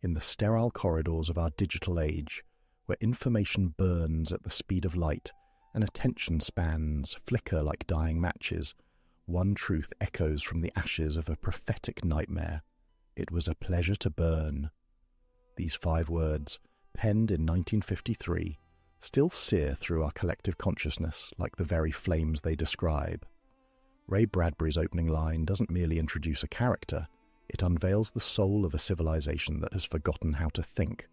in the sterile corridors of our digital age, where information burns at the speed of light and attention spans flicker like dying matches, one truth echoes from the ashes of a prophetic nightmare. It was a pleasure to burn. These 5 words, penned in 1953, still sear through our collective consciousness like the very flames they describe. Ray Bradbury's opening line doesn't merely introduce a character, it unveils the soul of a civilization that has forgotten how to think.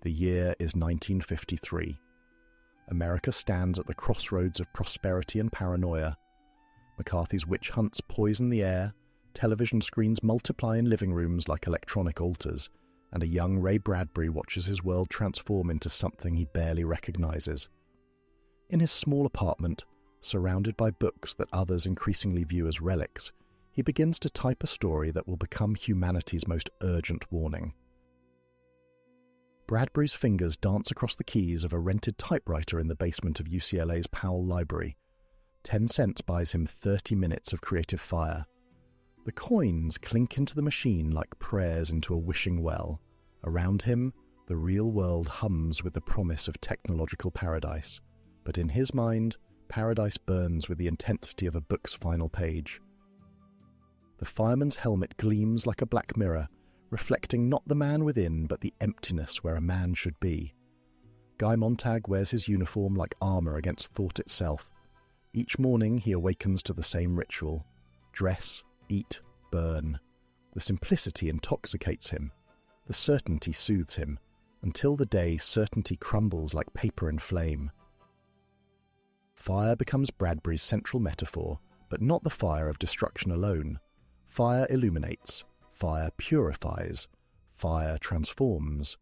The year is 1953. America stands at the crossroads of prosperity and paranoia. McCarthy's witch hunts poison the air, television screens multiply in living rooms like electronic altars, and a young Ray Bradbury watches his world transform into something he barely recognizes. In his small apartment, surrounded by books that others increasingly view as relics, he begins to type a story that will become humanity's most urgent warning. Bradbury's fingers dance across the keys of a rented typewriter in the basement of UCLA's Powell Library. 10 cents buys him 30 minutes of creative fire. The coins clink into the machine like prayers into a wishing well. Around him, the real world hums with the promise of technological paradise. But in his mind, paradise burns with the intensity of a book's final page. The fireman's helmet gleams like a black mirror, reflecting not the man within, but the emptiness where a man should be. Guy Montag wears his uniform like armour against thought itself. Each morning he awakens to the same ritual. Dress, eat, burn. The simplicity intoxicates him. The certainty soothes him, until the day certainty crumbles like paper in flame. Fire becomes Bradbury's central metaphor, but not the fire of destruction alone. Fire illuminates. Fire purifies. Fire transforms.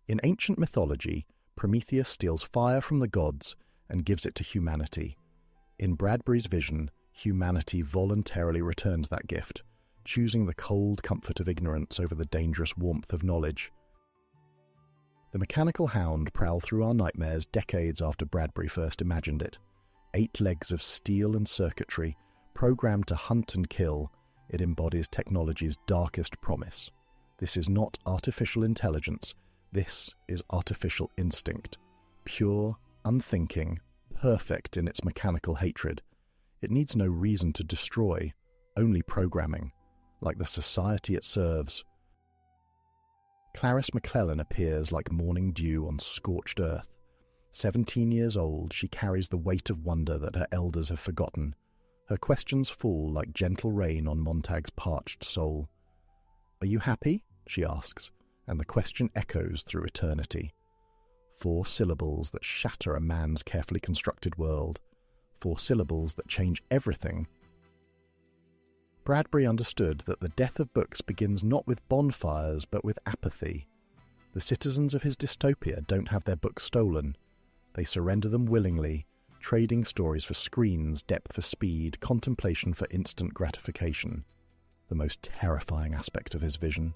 In ancient mythology, Prometheus steals fire from the gods and gives it to humanity. In Bradbury's vision, humanity voluntarily returns that gift, choosing the cold comfort of ignorance over the dangerous warmth of knowledge. The mechanical hound prowled through our nightmares decades after Bradbury first imagined it. 8 legs of steel and circuitry, programmed to hunt and kill, it embodies technology's darkest promise. This is not artificial intelligence. This is artificial instinct. Pure, unthinking, perfect in its mechanical hatred. It needs no reason to destroy, only programming, like the society it serves. Clarisse McClellan appears like morning dew on scorched earth. 17 years old, she carries the weight of wonder that her elders have forgotten. Her questions fall like gentle rain on Montag's parched soul. "Are you happy?" she asks, and the question echoes through eternity. 4 syllables that shatter a man's carefully constructed world. 4 syllables that change everything. Bradbury understood that the death of books begins not with bonfires but with apathy. The citizens of his dystopia don't have their books stolen. They surrender them willingly, trading stories for screens, depth for speed, contemplation for instant gratification. The most terrifying aspect of his vision.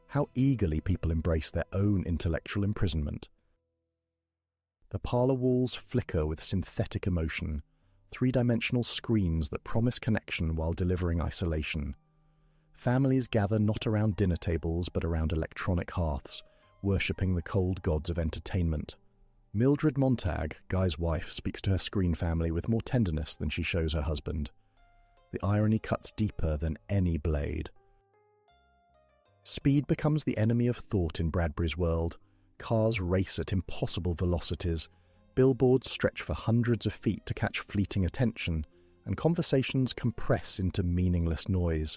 How eagerly people embrace their own intellectual imprisonment. The parlor walls flicker with synthetic emotion, 3-dimensional screens that promise connection while delivering isolation. Families gather not around dinner tables but around electronic hearths, worshipping the cold gods of entertainment. Mildred Montag, Guy's wife, speaks to her screen family with more tenderness than she shows her husband. The irony cuts deeper than any blade. Speed becomes the enemy of thought in Bradbury's world. Cars race at impossible velocities, billboards stretch for hundreds of feet to catch fleeting attention, and conversations compress into meaningless noise.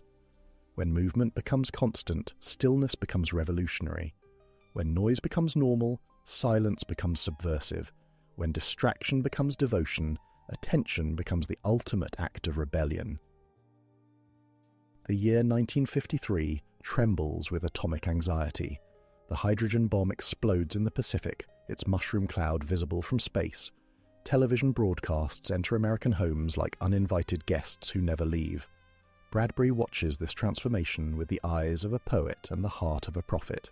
When movement becomes constant, stillness becomes revolutionary. When noise becomes normal, silence becomes subversive. When distraction becomes devotion, attention becomes the ultimate act of rebellion. The year 1953 trembles with atomic anxiety. The hydrogen bomb explodes in the Pacific, its mushroom cloud visible from space. Television broadcasts enter American homes like uninvited guests who never leave. Bradbury watches this transformation with the eyes of a poet and the heart of a prophet.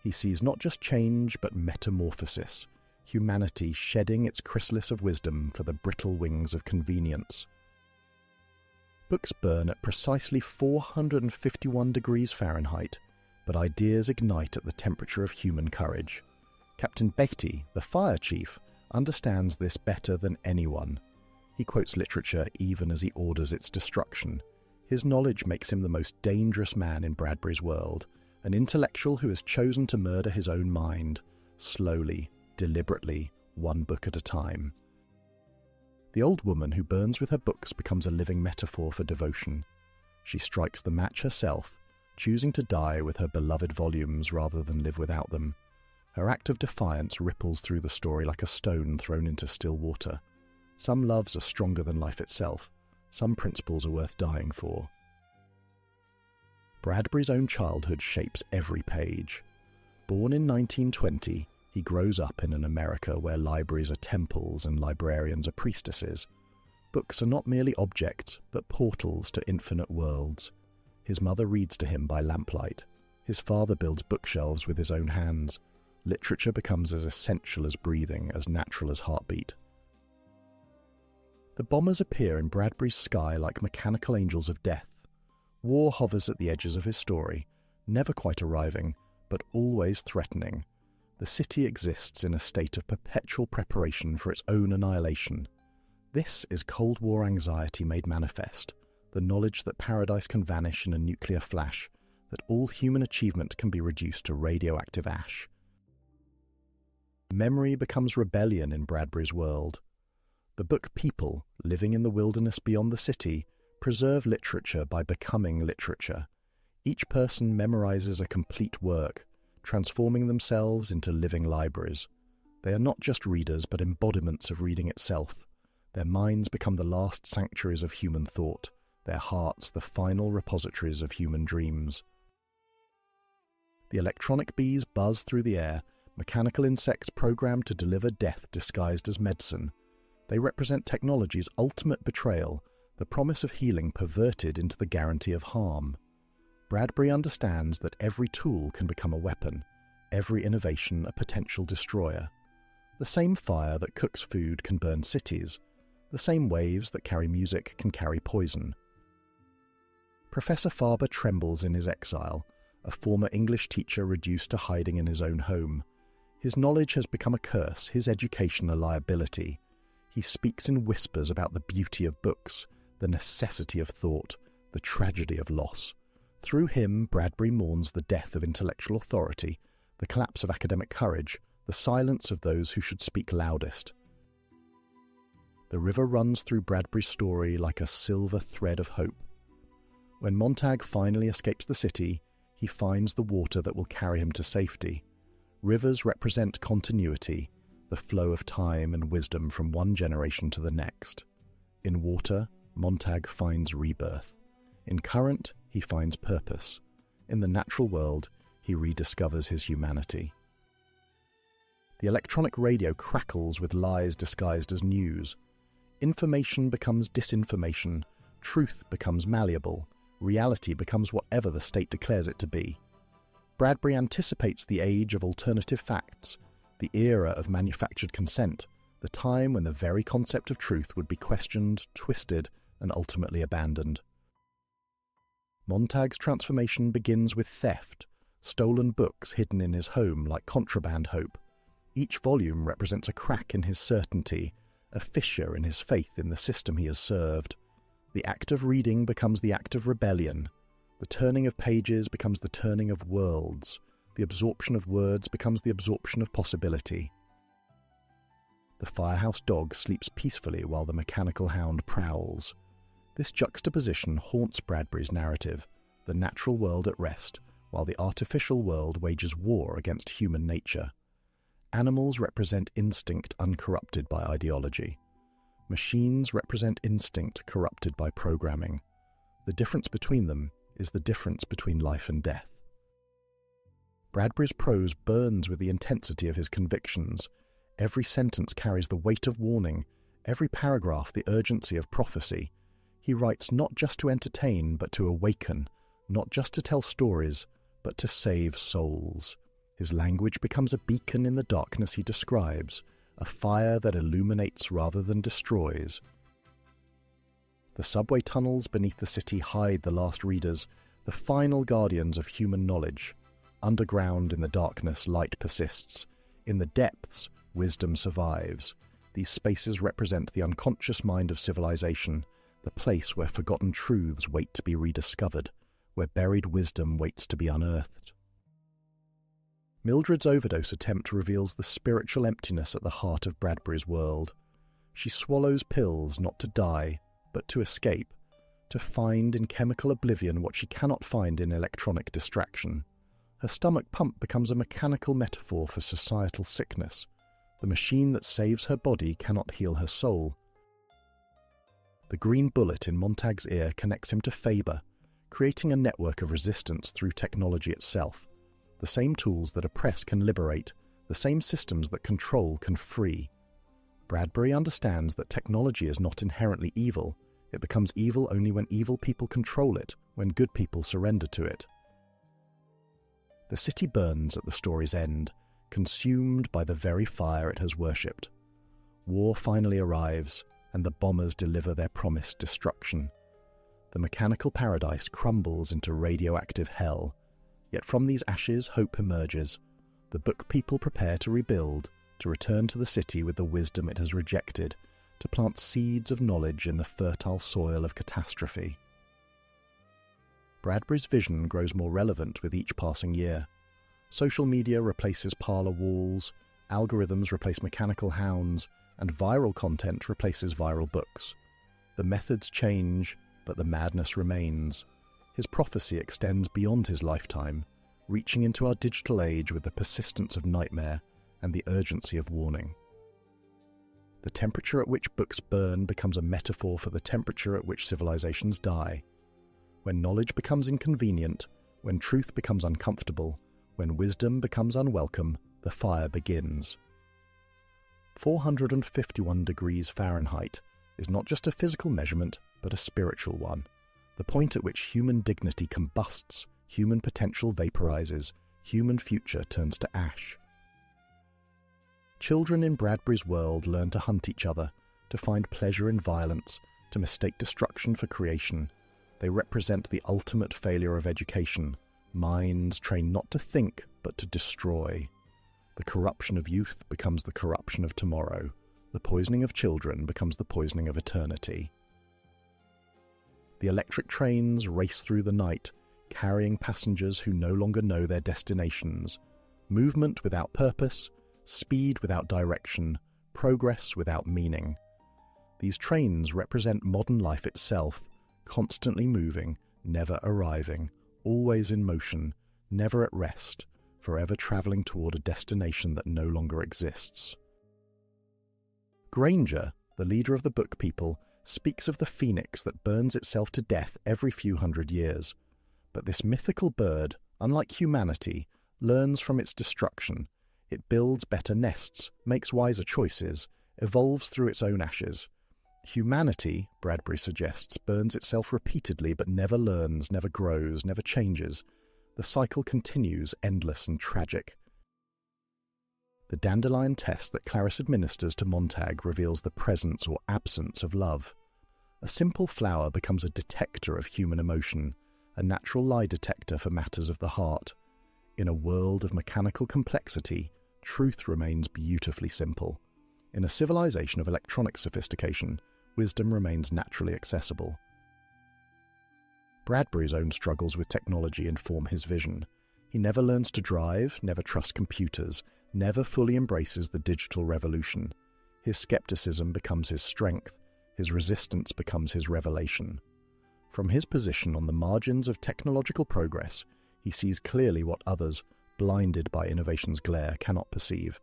He sees not just change, but metamorphosis, humanity shedding its chrysalis of wisdom for the brittle wings of convenience. Books burn at precisely 451 degrees Fahrenheit, but ideas ignite at the temperature of human courage. Captain Beatty, the fire chief, understands this better than anyone. He quotes literature even as he orders its destruction. His knowledge makes him the most dangerous man in Bradbury's world, an intellectual who has chosen to murder his own mind, slowly, deliberately, one book at a time. The old woman who burns with her books becomes a living metaphor for devotion. She strikes the match herself, choosing to die with her beloved volumes rather than live without them. Her act of defiance ripples through the story like a stone thrown into still water. Some loves are stronger than life itself. Some principles are worth dying for. Bradbury's own childhood shapes every page. Born in 1920, he grows up in an America where libraries are temples and librarians are priestesses. Books are not merely objects, but portals to infinite worlds. His mother reads to him by lamplight. His father builds bookshelves with his own hands. Literature becomes as essential as breathing, as natural as heartbeat. The bombers appear in Bradbury's sky like mechanical angels of death. War hovers at the edges of his story, never quite arriving, but always threatening. The city exists in a state of perpetual preparation for its own annihilation. This is Cold War anxiety made manifest, the knowledge that paradise can vanish in a nuclear flash, that all human achievement can be reduced to radioactive ash. Memory becomes rebellion in Bradbury's world. The book People, living in the wilderness beyond the city, preserve literature by becoming literature. Each person memorizes a complete work, transforming themselves into living libraries. They are not just readers, but embodiments of reading itself. Their minds become the last sanctuaries of human thought, their hearts the final repositories of human dreams. The electronic bees buzz through the air, mechanical insects programmed to deliver death disguised as medicine. They represent technology's ultimate betrayal, the promise of healing perverted into the guarantee of harm. Bradbury understands that every tool can become a weapon, every innovation a potential destroyer. The same fire that cooks food can burn cities. The same waves that carry music can carry poison. Professor Farber trembles in his exile, a former English teacher reduced to hiding in his own home. His knowledge has become a curse, his education a liability. He speaks in whispers about the beauty of books, the necessity of thought, the tragedy of loss. Through him, Bradbury mourns the death of intellectual authority, the collapse of academic courage, the silence of those who should speak loudest. The river runs through Bradbury's story like a silver thread of hope. When Montag finally escapes the city, he finds the water that will carry him to safety. Rivers represent continuity, the flow of time and wisdom from one generation to the next. In water, Montag finds rebirth. In current, he finds purpose. In the natural world, he rediscovers his humanity. The electronic radio crackles with lies disguised as news. Information becomes disinformation, truth becomes malleable, reality becomes whatever the state declares it to be. Bradbury anticipates the age of alternative facts, the era of manufactured consent, the time when the very concept of truth would be questioned, twisted, and ultimately abandoned. Montag's transformation begins with theft, stolen books hidden in his home like contraband hope. Each volume represents a crack in his certainty, a fissure in his faith in the system he has served. The act of reading becomes the act of rebellion. The turning of pages becomes the turning of worlds. The absorption of words becomes the absorption of possibility. The firehouse dog sleeps peacefully while the mechanical hound prowls. This juxtaposition haunts Bradbury's narrative, the natural world at rest, while the artificial world wages war against human nature. Animals represent instinct uncorrupted by ideology. Machines represent instinct corrupted by programming. The difference between them is the difference between life and death. Bradbury's prose burns with the intensity of his convictions. Every sentence carries the weight of warning, every paragraph the urgency of prophecy. He writes not just to entertain, but to awaken, not just to tell stories, but to save souls. His language becomes a beacon in the darkness he describes, a fire that illuminates rather than destroys. The subway tunnels beneath the city hide the last readers, the final guardians of human knowledge. Underground in the darkness, light persists. In the depths, wisdom survives. These spaces represent the unconscious mind of civilization, the place where forgotten truths wait to be rediscovered, where buried wisdom waits to be unearthed. Mildred's overdose attempt reveals the spiritual emptiness at the heart of Bradbury's world. She swallows pills not to die, but to escape, to find in chemical oblivion what she cannot find in electronic distraction. Her stomach pump becomes a mechanical metaphor for societal sickness. The machine that saves her body cannot heal her soul. The green bullet in Montag's ear connects him to Faber, creating a network of resistance through technology itself. The same tools that oppress can liberate, the same systems that control can free. Bradbury understands that technology is not inherently evil. It becomes evil only when evil people control it, when good people surrender to it. The city burns at the story's end, consumed by the very fire it has worshipped. War finally arrives, and the bombers deliver their promised destruction. The mechanical paradise crumbles into radioactive hell. Yet from these ashes hope emerges. The book people prepare to rebuild, to return to the city with the wisdom it has rejected, to plant seeds of knowledge in the fertile soil of catastrophe. Bradbury's vision grows more relevant with each passing year. Social media replaces parlor walls, algorithms replace mechanical hounds, and viral content replaces viral books. The methods change, but the madness remains. His prophecy extends beyond his lifetime, reaching into our digital age with the persistence of nightmare and the urgency of warning. The temperature at which books burn becomes a metaphor for the temperature at which civilizations die. When knowledge becomes inconvenient, when truth becomes uncomfortable, when wisdom becomes unwelcome, the fire begins. 451 degrees Fahrenheit is not just a physical measurement, but a spiritual one. The point at which human dignity combusts, human potential vaporizes, human future turns to ash. Children in Bradbury's world learn to hunt each other, to find pleasure in violence, to mistake destruction for creation. They represent the ultimate failure of education. Minds trained not to think, but to destroy. The corruption of youth becomes the corruption of tomorrow. The poisoning of children becomes the poisoning of eternity. The electric trains race through the night, carrying passengers who no longer know their destinations. Movement without purpose, speed without direction, progress without meaning. These trains represent modern life itself, constantly moving, never arriving, always in motion, never at rest, forever travelling toward a destination that no longer exists. Granger, the leader of the book people, speaks of the phoenix that burns itself to death every few hundred years. But this mythical bird, unlike humanity, learns from its destruction. It builds better nests, makes wiser choices, evolves through its own ashes. Humanity, Bradbury suggests, burns itself repeatedly but never learns, never grows, never changes. The cycle continues, endless and tragic. The dandelion test that Clarisse administers to Montag reveals the presence or absence of love. A simple flower becomes a detector of human emotion, a natural lie detector for matters of the heart. In a world of mechanical complexity, truth remains beautifully simple. In a civilization of electronic sophistication, wisdom remains naturally accessible. Bradbury's own struggles with technology inform his vision. He never learns to drive, never trusts computers, never fully embraces the digital revolution. His skepticism becomes his strength, his resistance becomes his revelation. From his position on the margins of technological progress, he sees clearly what others, blinded by innovation's glare, cannot perceive.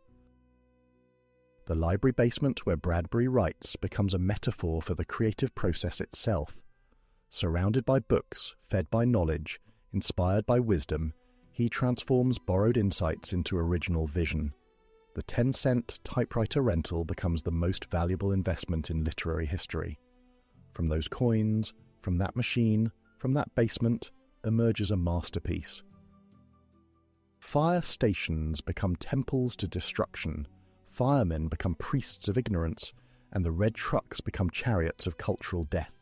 The library basement where Bradbury writes becomes a metaphor for the creative process itself. Surrounded by books, fed by knowledge, inspired by wisdom, he transforms borrowed insights into original vision. The 10-cent typewriter rental becomes the most valuable investment in literary history. From those coins, from that machine, from that basement, emerges a masterpiece. Fire stations become temples to destruction, firemen become priests of ignorance, and the red trucks become chariots of cultural death.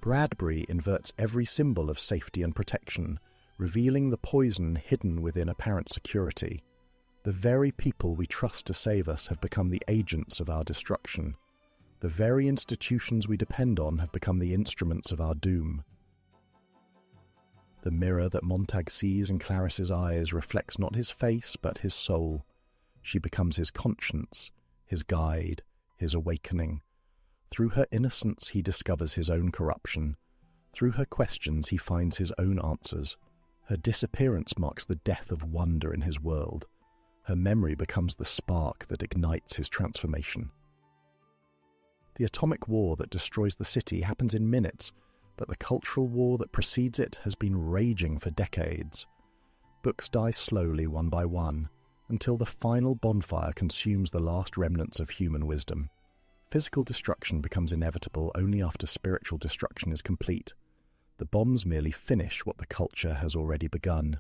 Bradbury inverts every symbol of safety and protection, revealing the poison hidden within apparent security. The very people we trust to save us have become the agents of our destruction. The very institutions we depend on have become the instruments of our doom. The mirror that Montag sees in Clarisse's eyes reflects not his face but his soul. She becomes his conscience, his guide, his awakening. Through her innocence he discovers his own corruption. Through her questions he finds his own answers. Her disappearance marks the death of wonder in his world. Her memory becomes the spark that ignites his transformation. The atomic war that destroys the city happens in minutes, but the cultural war that precedes it has been raging for decades. Books die slowly one by one, until the final bonfire consumes the last remnants of human wisdom. Physical destruction becomes inevitable only after spiritual destruction is complete. The bombs merely finish what the culture has already begun.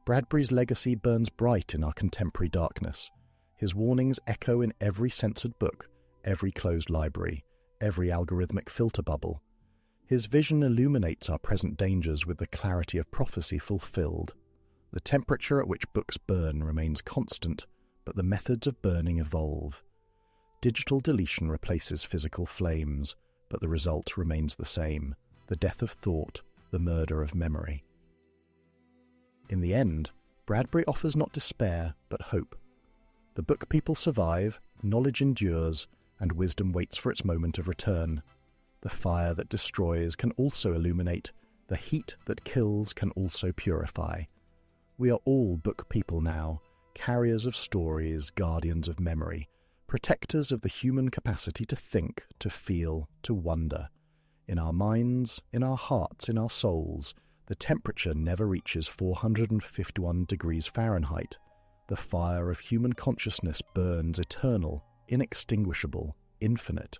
Bradbury's legacy burns bright in our contemporary darkness. His warnings echo in every censored book, every closed library, every algorithmic filter bubble. His vision illuminates our present dangers with the clarity of prophecy fulfilled. The temperature at which books burn remains constant, but the methods of burning evolve. Digital deletion replaces physical flames, but the result remains the same: the death of thought, the murder of memory. In the end, Bradbury offers not despair, but hope. The book people survive, knowledge endures, and wisdom waits for its moment of return. The fire that destroys can also illuminate, the heat that kills can also purify. We are all book people now, carriers of stories, guardians of memory, protectors of the human capacity to think, to feel, to wonder. In our minds, in our hearts, in our souls, the temperature never reaches 451 degrees Fahrenheit. The fire of human consciousness burns eternal, inextinguishable, infinite.